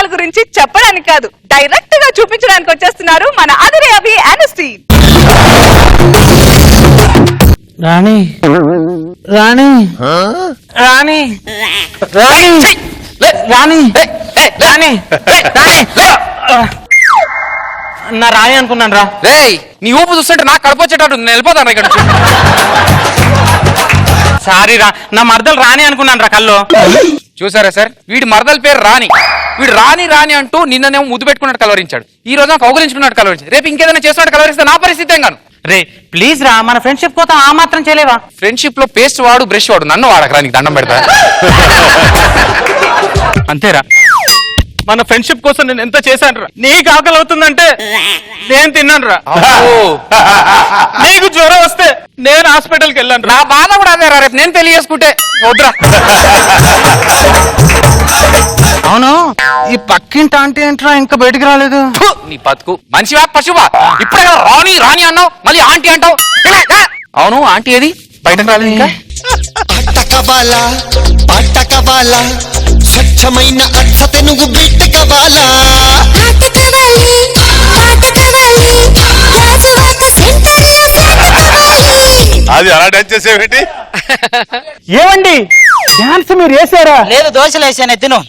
సినిమాల గురించి చెప్పడానికి కాదు, డైరెక్ట్ గా చూపించడానికి వచ్చేస్తున్నారు మన అదిరే అభి అనస్టీ. రాణి రాణి రాణి రాణి రాణి రాణి నా రాణి అనుకున్నాను రా. రేయ్ నీ ఊపు చూస్తుంటే నాకు కడపొచ్చేటట్టు నేను వెళ్ళిపోతాను ఇక్కడ. సారీ రా, నా మరదలు రాణి అనుకున్నాను రా కల్లో. చూసారా సార్, వీడి మరదల పేరు రాణి. వీడు రాణి రాణి అంటూ నిన్ననేమో ముద్దు పెట్టుకున్నట్టు కలవరించాడు, ఈ రోజు కౌగులించుకున్నట్టు కలవరించాడు. రేపు ఇంకేదైనా చేస్తున్నట్టు కలవరిస్తే నా పరిస్థితి ఏం కాను. రే ప్లీజ్ రా, మన ఫ్రెండ్షిప్ కోసం ఆ మాత్రం చేయలేవా? ఫ్రెండ్షిప్ లో పేస్ట్ వాడు బ్రష్ వాడు, నన్ను వాడకరా, నీకు దండం పెడతా. అంతేరా, మన ఫ్రెండ్షిప్ కోసం నేను ఎంత చేశాను రా. నీకు ఆకలి అవుతుందంటే నేను తిన్నాను రా. నీకు జ్వరం వస్తే నేను హాస్పిటల్కి వెళ్ళాను. నా బాధ కూడా అదే రా, రేపు నేను పెళ్లి చేసుకుంటే వద్దురా. అవును, ఈ పక్కింటి ఆంటీ ఏంట్రా ఇంకా బయటికి రాలేదు? నీ బతుకు మనిషివా పశువా? ఇప్పుడే రాణి రాణి అన్నావు, మళ్ళీ ఆంటీ అంటావు. అవును, ఆంటీ ఏది బయటకు రాలేదు ఇంకా? పాటకవాలా స్వచ్ఛమైన అర్థ తెనుగు బిడ్డ కవాలా. అది అలా డాన్స్ చేసేవేంటి? ఏమండి డాన్స్ మీరు వేసారా? లేదు, దోశలు వేసాను, తిను.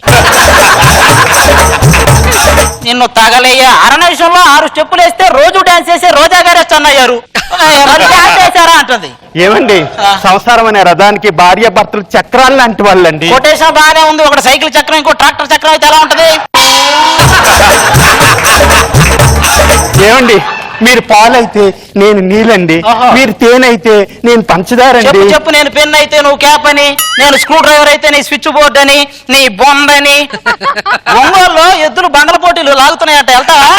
నిన్ను తగలయ్యా. అరణ విషయంలో 6 స్టెప్పులు వేస్తే రోజు డాన్స్ చేసే రోజా గారు అన్నయ్యారు, డాన్స్ వేసారా అంటుంది. ఏమండి, సంసారం అనే రథానికి భార్య భర్తలు చక్రాలు లాంటి వాళ్ళండి. కొటేషన్ బాగానే ఉంది, ఒక సైకిల్ చక్రం ఇంకో ట్రాక్టర్ చక్రం అయితే ఎలా ఉంటది? ఏమండి, మీరు పాలైతే నేను నీళ్ళండి, మీరు తేనైతే నేను పంచదారండి. చెప్పు, నేను పెన్ అయితే నువ్వు క్యాప్ అని, నేను స్క్రూ డ్రైవర్ అయితే నీ స్విచ్ బోర్డ్ అని, నీ బొందని. ఒంగోలులో ఎద్దులు బండల పోటీలు లాగుతున్నాయంట, వెళ్తావా?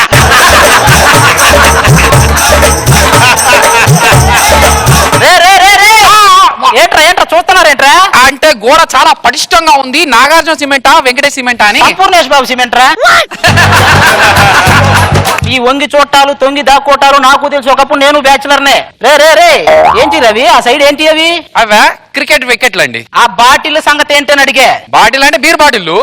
ఏంట్రా ఏంట్రా చూస్తున్నారేంట్రా? అంటే గోడ చాలా పటిష్టంగా ఉంది. నాగార్జున సిమెంటా వెంకటేష్ సిమెంటా అని? పూర్ణేష్ బాబు సిమెంట్రా. ఈ వంగి చూట్టాలు తొంగి దాక్కోటాలు నాకు తెలుసు, ఒకప్పుడు నేను బ్యాచులర్నే. రే ఏంటి రవి ఆ సైడ్ ఏంటి అవి? అవే క్రికెట్ వికెట్లు అండి. ఆ బాటిల్ సంగతి ఏంటని అడిగే. బాటిల్ అంటే బీర్ బాటిల్లు.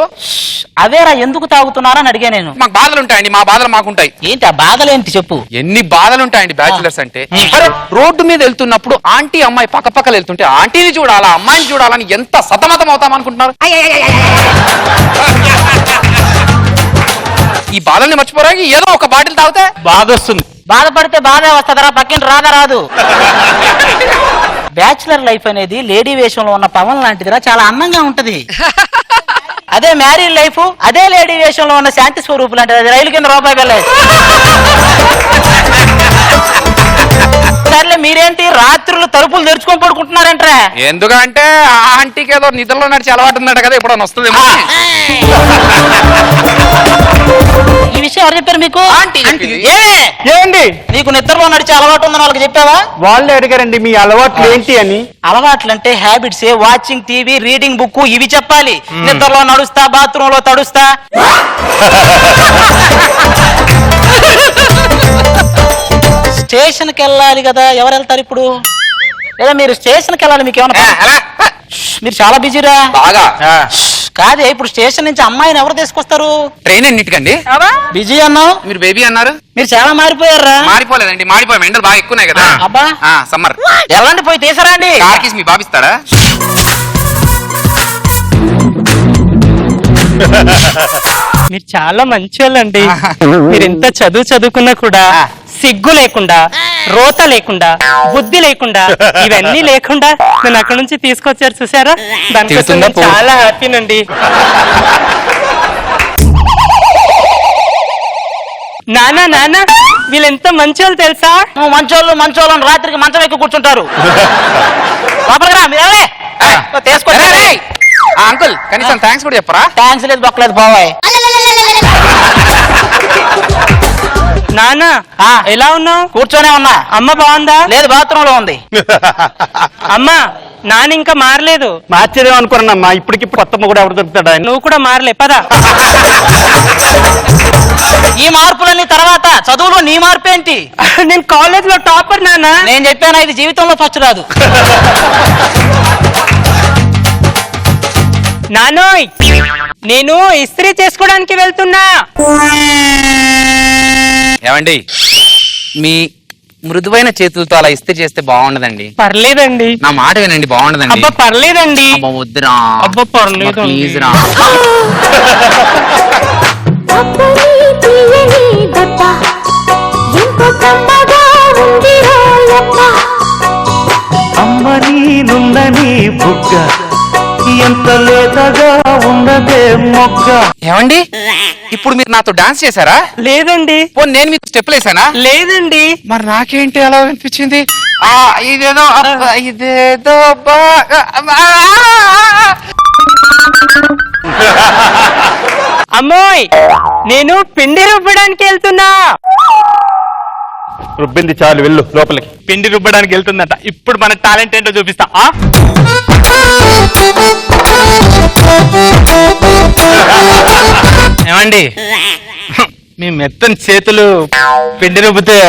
అవేరా ఎందుకు తాగుతున్నారని అడిగా నేను. మాకు బాధలు ఉంటాయండి, మా బాధలు మాకుంటాయి. ఏంటి ఆ బాధలు ఏంటి చెప్పు. ఎన్ని బాధలు ఉంటాయండి బ్యాచులర్స్ అంటే. అరే రోడ్డు మీద వెళ్తున్నప్పుడు ఆంటీ అమ్మాయి పక్కపక్కలు వెళ్తుంటే ఆంటీని చూడాలా అమ్మాయిని చూడాలని ఎంత సతమతం అవుతాం అనుకుంటున్నారు. ఈ బాధల్ని మర్చిపోరా, ఏదో ఒక బాటిల్ తాగితే బాధ వస్తుంది. బాధపడితే బాధే వస్తుందరా, పక్కింటి రాదు. బ్యాచులర్ లైఫ్ అనేది లేడీ వేషంలో ఉన్న పవన్ లాంటిదిరా, చాలా అందంగా ఉంటది. అదే మ్యారీడ్ లైఫ్ అదే లేడీ వేషంలో ఉన్న శాంతి స్వరూపు లాంటిది, అది రైలు కింద రూపాయి వెళ్ళేది. సర్లే, మీరేంటి రాత్రులు తలుపులు తెరుచుకొని పడుకుంటున్నారంటే? ఎందుకంటే ఆంటీకి ఏదో నిద్రలో నడిచి అలవాటు ఉందట కదా, ఎప్పుడన్నా వస్తుందేమో. ఈ విషయం ఎవరు చెప్పారు మీకు? ఏంటి, నీకు నిద్రలో నడిచే అలవాటు ఉందని వాళ్ళకి చెప్పావా? వాళ్ళే అడిగారండి మీ అలవాట్లు ఏంటి అని. అలవాట్లు అంటే habits, watching TV, reading book, ఇవి చెప్పాలి. నిద్రలో నడుస్తా, బాత్రూమ్ లో తడుస్తా. స్టేషన్కి వెళ్ళాలి కదా, ఎవరు వెళ్తారు ఇప్పుడు? లేదా మీరు స్టేషన్కి వెళ్ళాలి, మీకు ఏమన్నా? మీరు చాలా బిజీరా. బాగా కాదే, ఇప్పుడు స్టేషన్ నుంచి అమ్మాయిని ఎవరు తీసుకొస్తారు? ట్రైన్ ఎన్నిటికండి? బిజీ అన్నావు, మీరు బేబీ అన్నారు. మీరు చాలా మారిపోయారా? మారిపోలేదండి, మారిపోయాం. ఎండలు బాగా ఎక్కువన్నాయి కదా. అబ్బా సమ్మర్. ఎలాంటి పోయి తీసారండి? కార్కిస్ మీ బాబిస్తాడా? మీరు చాలా మంచి వాళ్ళండి. మీరు ఎంత చదువుకున్నా కూడా సిగ్గు లేకుండా, రోత లేకుండా, బుద్ధి లేకుండా, ఇవన్నీ లేకుండా నేను అక్కడ నుంచి తీసుకొచ్చారు చూసారా, దానికోసం నేను చాలా హ్యాపీనండి. నానా వీళ్ళెంత మంచోళ్ళు తెలుసా? మంచోళ్ళు రాత్రికి మంచం ఎక్కి కూర్చుంటారు. అంకుల్ కనీసం థ్యాంక్స్ కూడా చెప్పరా? థ్యాంక్స్ లేదు, బొక్కలేదు బాబాయ్. నానా ఎలా ఉన్నావు? కూర్చొనే ఉన్నా. అమ్మ బాగుందా? లేదు, బాత్రూమ్ లో ఉంది. అమ్మా నాన్న ఇంకా మారలేదు. మార్చేదేమో అనుకున్నానమ్మా, ఇప్పటికిప్పుడు కొత్త కూడా ఎవరు దొరుకుతాడా? నువ్వు కూడా మారలే, పదా. ఈ మార్పులన్నీ తర్వాత, చదువులో నీ మార్పు ఏంటి? నేను కాలేజ్ లో టాపర్ నాన్న. నేను చెప్పాను, ఇది జీవితంలో ఫస్ట్ రాదు. నానోయ్ నేను ఇస్త్రీ చేసుకోవడానికి వెళ్తున్నా. ఏమండి మీ మృదువైన చేతులతో అలా ఇస్త్రీ చేస్తే బాగుండదండి. పర్లేదండి. నా మాట వినండి, బాగుండదండి. అబ్బా పర్లేదండి. అబ్బా వద్దురా. అబ్బా పర్లేదు. ప్లీజ్ రా. అమ్మని నుందని బుగ్గ ఎంత లేతగా ఉన్నదే మొగ్గ. ఏమండి ఇప్పుడు మీరు నాతో డాన్స్ చేశారా? లేదండి. పోనీ నేను మీకు స్టెప్పులు వేసానా? లేదండి. మరి నాకేంటి అలా అనిపించింది? ఇదేదో బాగా అమ్మోయ్ నేను పిండి రుబ్బడానికి వెళ్తున్నా. రుబ్బింది చాలు, వెళ్ళు లోపలికి. పిండి రుబ్బడానికి వెళ్తుందట. ఇప్పుడు మన టాలెంట్ ఏంటో చూపిస్తా. ఏమండి మీ మెత్తని చేతులు పిండి రుబ్బితే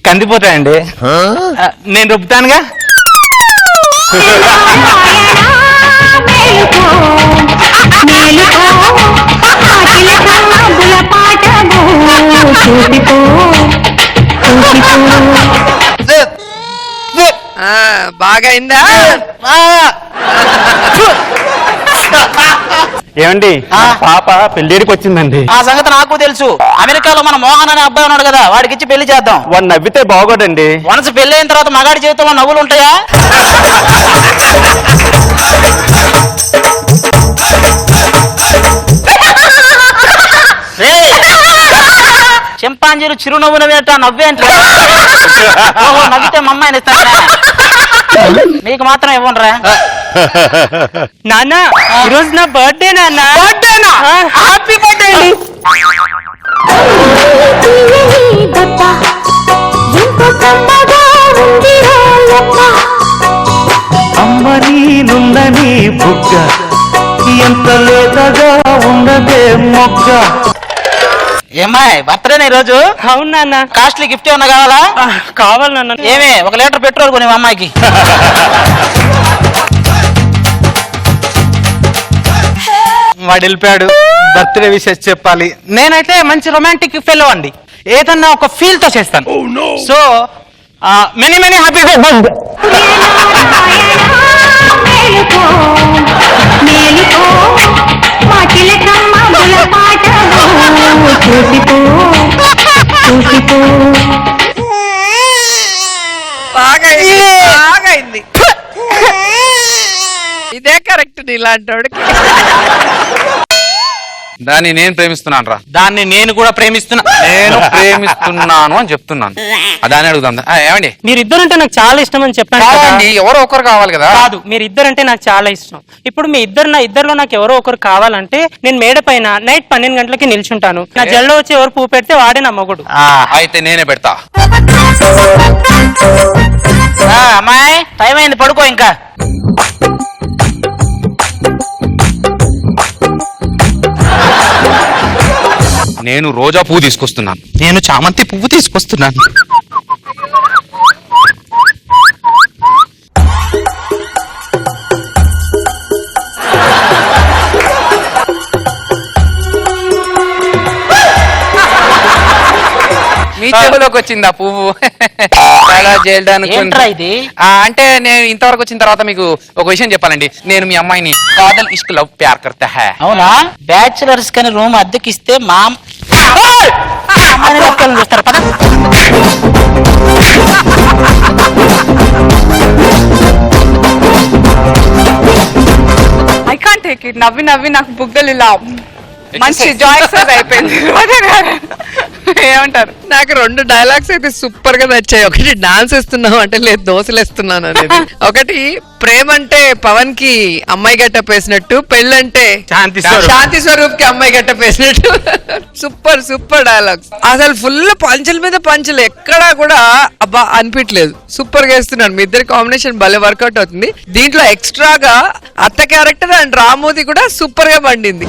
కందిపోతాయండి. నేను రుబ్బుతానుగా. బాగా అయిందా? ఏమండి పాప పెళ్ళిడికి వచ్చిందండి. ఆ సంగతి నాకు తెలుసు. అమెరికాలో మన మోహన్ అనే అబ్బాయి ఉన్నాడు కదా, వాడికి ఇచ్చి పెళ్లి చేద్దాం. వాడు నవ్వితే బాగోడండి. వన్స్ పెళ్లి అయిన తర్వాత మగాడి జీవితంలో నవ్వులు ఉంటాయా? చింపాంజీలు చిరునవ్వు నవ్వేట నవ్వేంటి? ఓహో, నవ్వితే మా అమ్మాయిని ఇస్తాను. మీకు మాత్రం ఇవ్వనరా? నాన్న ఈరోజు నా బర్త్డే. నాన్న బర్త్డేనా? హ్యాపీ బర్త్డే అండి. అమ్మని నుందని బుగ్గ ఎంత లేతగా ఉన్నదే మొగ్గ. ఏమ్మాయి బర్త్డేనా ఈరోజు? అవును నాన్న. కాస్ట్లీ గిఫ్ట్ ఏమన్నా కావాలా? కావాలి నాన్న. ఏమే 1 లీటర్ పెట్రోల్ కొని మా అమ్మాయికి. వాడు వెళ్ళిపోయాడు. బర్త్డే విషెస్ చెప్పాలి. నేనైతే మంచి రొమాంటిక్ ఫెలో అండి. ఏదన్నా ఒక ఫీల్ తో చేస్తాను. So many many happy birthday. బాగా అయింది. ఇదే కరెక్ట్ నీలాంటి వాడికి. దాన్ని నేను ప్రేమిస్తున్నాను రా. దాన్ని నేను కూడా ప్రేమిస్తున్నా. నేను ప్రేమిస్తున్నాను అని చెప్తున్నాను. దాన్ని అడుగుదాం. ఏమండి మీరిద్దరంటే నాకు చాలా ఇష్టం అని చెప్పాను కదా. కాదండి, ఎవరో ఒకరు కావాలి కదా. కాదు, మీరిద్దరంటే నాకు చాలా ఇష్టం. ఇప్పుడు మీ ఇద్దరిలో నాకు ఎవరో ఒకరు కావాలంటే నేను మేడ పైన నైట్ 12 గంటలకి నిల్చుంటాను. నా జల్లో వచ్చి ఎవరు పువ్వు పెడితే వాడే నా మొగుడు. అయితే నేనే పెడతా. అమ్మాయి టైం అయింది, పడుకో ఇంకా. నేను రోజా పువ్వు తీసుకొస్తున్నాను. నేను చామంతి పువ్వు తీసుకొస్తున్నాను. మీ చెవులోకి వచ్చింది ఆ పువ్వు. చాలా చేయడానికి ఏంట్రా ఇది? అంటే నేను ఇంతవరకు వచ్చిన తర్వాత మీకు ఒక విషయం చెప్పాలండి. నేను మీ అమ్మాయిని కాదల్ ఇష్క్ లవ్ ప్యార్ కర్తా హై. అవునా? బ్యాచులర్స్ కని రూమ్ అద్దెకిస్తే మా అమ్మాయిని పట్టుకొని చూస్తారు పద. I can't take it. నవ్వి నవ్వి నాకు బుగ్గలు ఇలా మంచి జాయ్ ఎక్సర్సైజ్ అయిపోయింది. ఏమంటారు? నాకు 2 డైలాగ్స్ అయితే సూపర్ గా నచ్చాయి. ఒకటి డాన్స్ వేస్తున్నావు అంటే లేదు దోశలు వేస్తున్నాను అనేది. ఒకటి ప్రేమ అంటే పవన్ కి అమ్మాయి గెటప్ వేసినట్టు, పెళ్ళంటే శాంతి స్వరూప్ కి అమ్మాయి గెటప్ వేసినట్టు. Super dialogues. అసలు ఫుల్ పంచుల మీద పంచులు, ఎక్కడా కూడా అబ్బా అనిపించలేదు. సూపర్ గా వేస్తున్నాను. మీ ఇద్దరి కాంబినేషన్ భలే వర్కౌట్ అవుతుంది. దీంట్లో ఎక్స్ట్రాగా అత్త క్యారెక్టర్ అండ్ రామోది కూడా సూపర్ గా పండింది.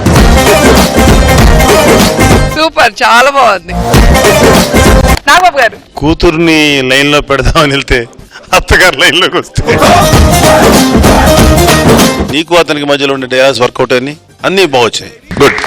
సూపర్, చాలా బాగుంది. నాగబాబు గారు, కూతుర్ని లైన్ లో పెడదామని వెళ్తే అత్తగారు లైన్ లోకి వస్తే నీకు అతనికి మధ్యలో ఉండే డైలాగ్స్ వర్కౌట్ అని అన్ని బాగొచ్చాయి గుడ్